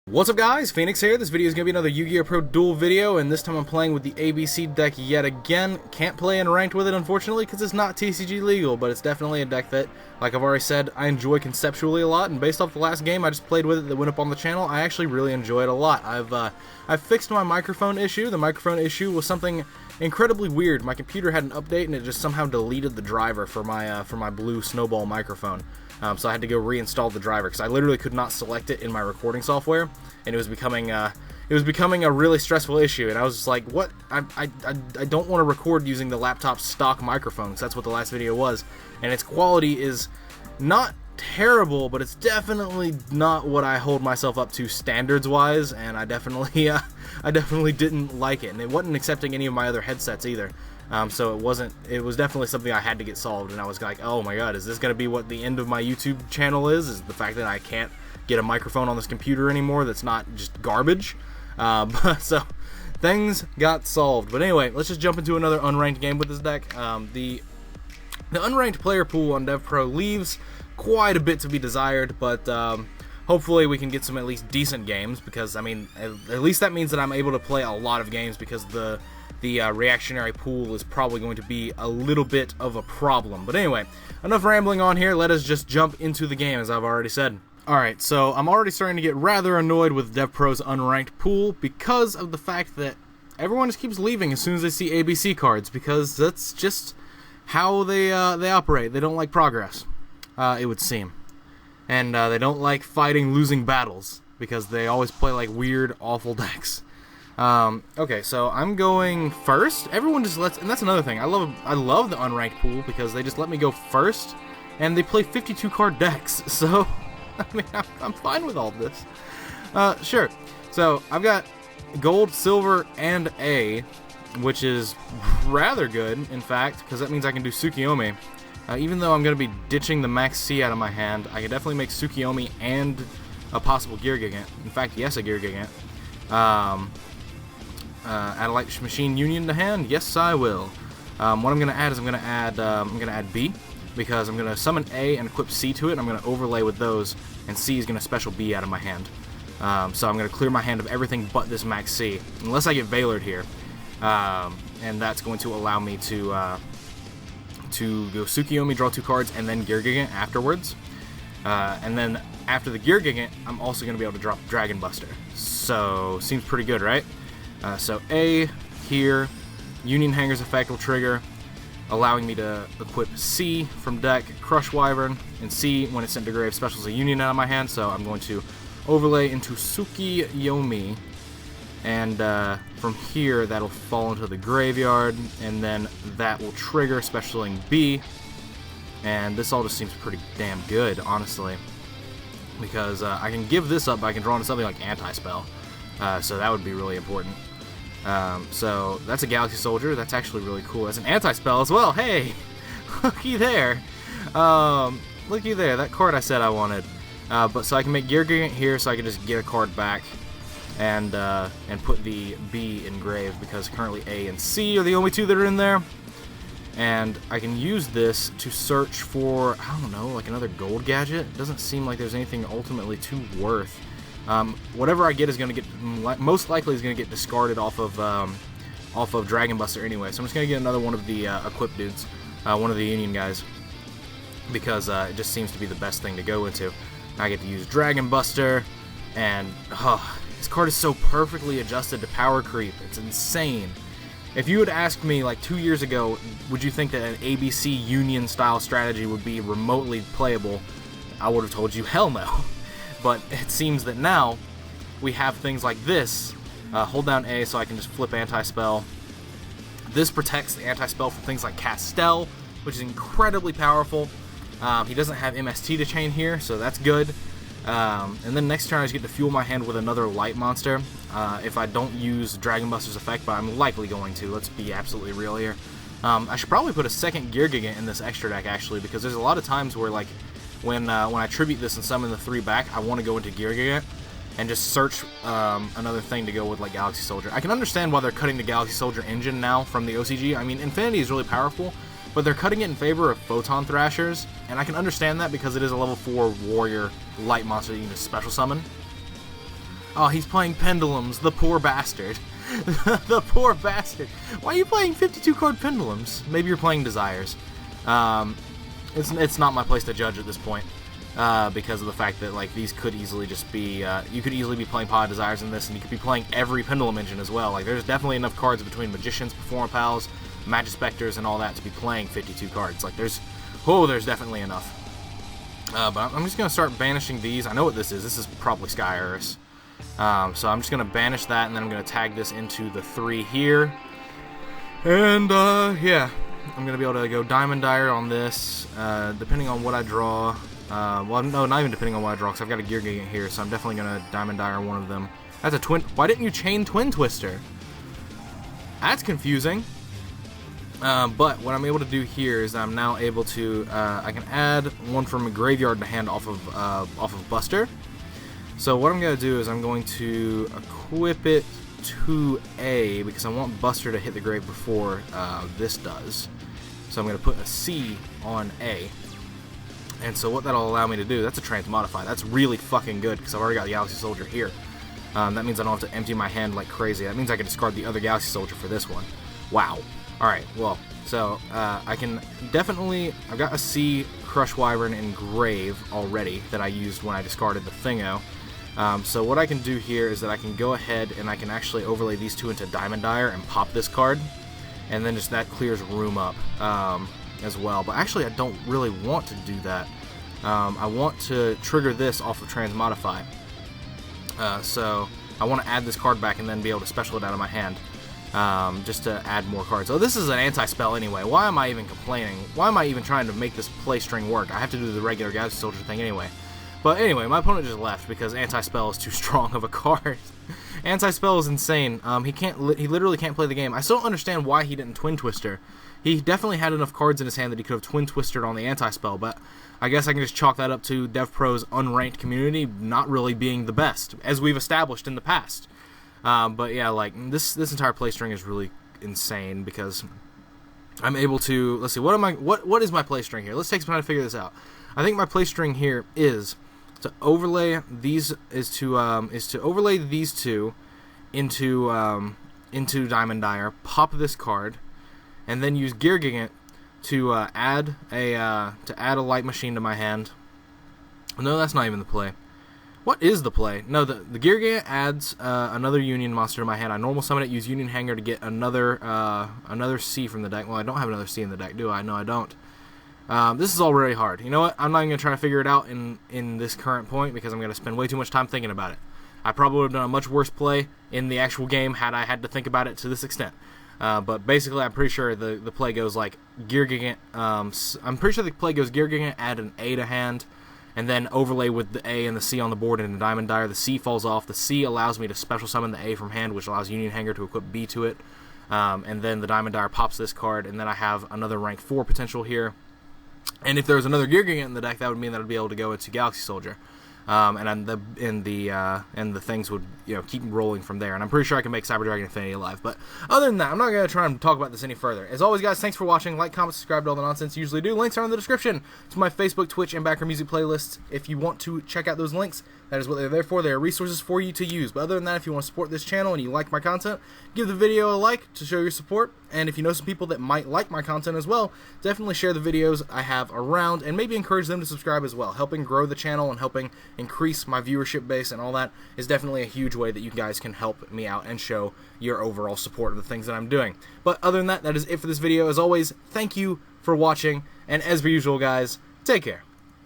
What's up guys, Phoenix here. This video is going to be another YGOpro Duel video, and this time I'm playing with the ABC deck yet again. Can't play in ranked with it unfortunately because it's not TCG legal, but it's definitely a deck that, like I've already said, I enjoy conceptually a lot, and based off the last game I just played with it that went up on the channel, I actually really enjoy it a lot. I've fixed my microphone issue. The microphone issue was something incredibly weird. My computer had an update and it just somehow deleted the driver for my blue snowball microphone. So I had to go reinstall the driver because I literally could not select it in my recording software, and it was becoming a really stressful issue. And I was just like, what? I don't want to record using the laptop's stock microphone, because that's what the last video was, and its quality is not terrible, but it's definitely not what I hold myself up to standards wise, and I definitely didn't like it, and it wasn't accepting any of my other headsets either. So it was definitely something I had to get solved, and I was like, oh my god, is this going to be what the end of my YouTube channel is the fact that I can't get a microphone on this computer anymore that's not just garbage? So things got solved. But anyway, let's just jump into another unranked game with this deck. The unranked player pool on DevPro leaves quite a bit to be desired, but hopefully we can get some at least decent games, because I mean, at least that means that I'm able to play a lot of games, because the reactionary pool is probably going to be a little bit of a problem. But anyway, enough rambling on here, let us just jump into the game, as I've already said. Alright, so I'm already starting to get rather annoyed with DevPro's unranked pool because of the fact that everyone just keeps leaving as soon as they see ABC cards, because that's just how they operate. They don't like progress, it would seem. And they don't like fighting losing battles, because they always play like weird, awful decks. Okay, so I'm going first. Everyone just lets, and that's another thing. I love the unranked pool because they just let me go first, and they play 52 card decks. So, I mean, I'm fine with all this. Sure. So I've got gold, silver, and A, which is rather good, in fact, because that means I can do Tsukiyomi. Even though I'm going to be ditching the Max C out of my hand, I can definitely make Tsukiyomi and a possible Gear Gigant. In fact, yes, a Gear Gigant. Add a Light Machine Union to hand? Yes, I will. What I'm going to add is I'm going to add B, because I'm going to summon A and equip C to it, and I'm going to overlay with those, and C is going to special B out of my hand. So I'm going to clear my hand of everything but this Max C, unless I get Veilered here. And that's going to allow me to go Tsukiyomi, draw 2 cards, and then Gear Gigant afterwards. And then after the Gear Gigant, I'm also going to be able to drop Dragon Buster. So, seems pretty good, right? So A here, Union Hanger's effect will trigger, allowing me to equip C from deck, Crush Wyvern, and C, when it's sent to grave, specials a Union out of my hand, so I'm going to overlay into Tsukiyomi, and from here that'll fall into the graveyard, and then that will trigger specialing B, and this all just seems pretty damn good, honestly, because I can give this up, but I can draw into something like Anti-Spell, so that would be really important. So that's a Galaxy Soldier. That's actually really cool. That's an Anti-Spell as well. Hey, looky there. Looky there. That card I said I wanted. But so I can make Gear Gigant here, so I can just get a card back and put the B in grave, because currently A and C are the only 2 that are in there. And I can use this to search for, I don't know, like another gold gadget. It doesn't seem like there's anything ultimately too worth. Whatever I get is going to get, most likely is going to get discarded off of Dragon Buster anyway. So I'm just going to get another one of the equip dudes, one of the Union guys, because it just seems to be the best thing to go into. I get to use Dragon Buster, and this card is so perfectly adjusted to power creep. It's insane. If you had asked me like 2 years ago, would you think that an ABC Union style strategy would be remotely playable, I would have told you hell no. But it seems that now we have things like this. Hold down A so I can just flip Anti-Spell. This protects the Anti-Spell from things like Castel, which is incredibly powerful. He doesn't have MST to chain here, so that's good. And then next turn I just get to fuel my hand with another light monster. If I don't use Dragon Buster's effect, but I'm likely going to. Let's be absolutely real here. I should probably put a second Gear Gigant in this extra deck, actually, because there's a lot of times where, like, when I tribute this and summon the 3 back, I want to go into Gear Gigant and just search another thing to go with, like Galaxy Soldier. I can understand why they're cutting the Galaxy Soldier engine now from the OCG. I mean, Infinity is really powerful, but they're cutting it in favor of Photon Thrashers, and I can understand that because it is a level 4 warrior light monster that you can just special summon. Oh, he's playing Pendulums, the poor bastard. The poor bastard. Why are you playing 52 card Pendulums? Maybe you're playing Desires. It's not my place to judge at this point, because of the fact that like these could easily just be you could easily be playing Pod Desires in this, and you could be playing every Pendulum engine as well. Like there's definitely enough cards between Magicians, Performer Pals, Magispectors, and all that to be playing 52 cards. Like there's definitely enough. But I'm just gonna start banishing these. I know what this is. This is probably Sky Iris. So I'm just gonna banish that, and then I'm gonna tag this into the 3 here. And yeah. I'm going to be able to go Diamond Dire on this, depending on what I draw. Well, no, not even depending on what I draw, because I've got a Gear Gigant here, so I'm definitely going to Diamond Dire one of them. That's a Twin... Why didn't you chain Twin Twister? That's confusing. But what I'm able to do here is I'm now able to... I can add one from a graveyard to hand off of Buster. So what I'm going to do is I'm going to equip it to A, because I want Buster to hit the grave before this does. So I'm going to put a C on A. And so what that'll allow me to do, that's a transmodify. That's really fucking good, because I've already got the Galaxy Soldier here. That means I don't have to empty my hand like crazy. That means I can discard the other Galaxy Soldier for this one. Wow. Alright, well, so I can definitely... I've got a C, Crush Wyvern, and Grave already that I used when I discarded the Thingo. So what I can do here is that I can go ahead and I can actually overlay these two into Diamond Dire and pop this card, and then just that clears room up as well. But actually I don't really want to do that. I want to trigger this off of Transmodify. So I want to add this card back and then be able to special it out of my hand, just to add more cards. Oh, this is an anti-spell anyway. Why am I even complaining? Why am I even trying to make this play string work? I have to do the regular Galaxy Soldier thing anyway. But anyway, my opponent just left because Anti-Spell is too strong of a card. Anti-Spell is insane. He literally can't play the game. I still don't understand why he didn't Twin Twister. He definitely had enough cards in his hand that he could have Twin Twistered on the Anti-Spell, but I guess I can just chalk that up to DevPro's unranked community not really being the best, as we've established in the past. But yeah, like, this entire play string is really insane because I'm able to... Let's see, what is my play string here? Let's take some time to figure this out. I think my play string here is... to overlay these to overlay these two into Diamond Dire, pop this card, and then use Gear Gigant to add a Light Machine to my hand. No, that's not even the play. What is the play? No, the Gear Gigant adds another Union monster to my hand. I normal summon it, use Union Hanger to get another C from the deck. Well, I don't have another C in the deck, do I? No, I don't. This is all really hard. You know what? I'm not even going to try to figure it out in this current point because I'm going to spend way too much time thinking about it. I probably would have done a much worse play in the actual game had I had to think about it to this extent. But basically, I'm pretty sure the play goes like Gear Gigant. I'm pretty sure the play goes Gear Gigant, add an A to hand, and then overlay with the A and the C on the board in a Diamond Dire. The C falls off. The C allows me to special summon the A from hand, which allows Union Hanger to equip B to it. And then the Diamond Dire pops this card, and then I have another rank 4 potential here. And if there was another Gear Gigant in the deck, that would mean that I'd be able to go into Galaxy Soldier, and the things would keep rolling from there. And I'm pretty sure I can make Cyber Dragon Infinity alive. But other than that, I'm not going to try and talk about this any further. As always, guys, thanks for watching. Like, comment, subscribe to all the nonsense you usually do. Links are in the description to my Facebook, Twitch, and background music playlists. If you want to check out those links, that is what they're there for. They are resources for you to use. But other than that, if you want to support this channel and you like my content, give the video a like to show your support. And if you know some people that might like my content as well, definitely share the videos I have around and maybe encourage them to subscribe as well. Helping grow the channel and helping increase my viewership base and all that is definitely a huge way that you guys can help me out and show your overall support of the things that I'm doing. But other than that, that is it for this video. As always, thank you for watching. And as per usual, guys, take care.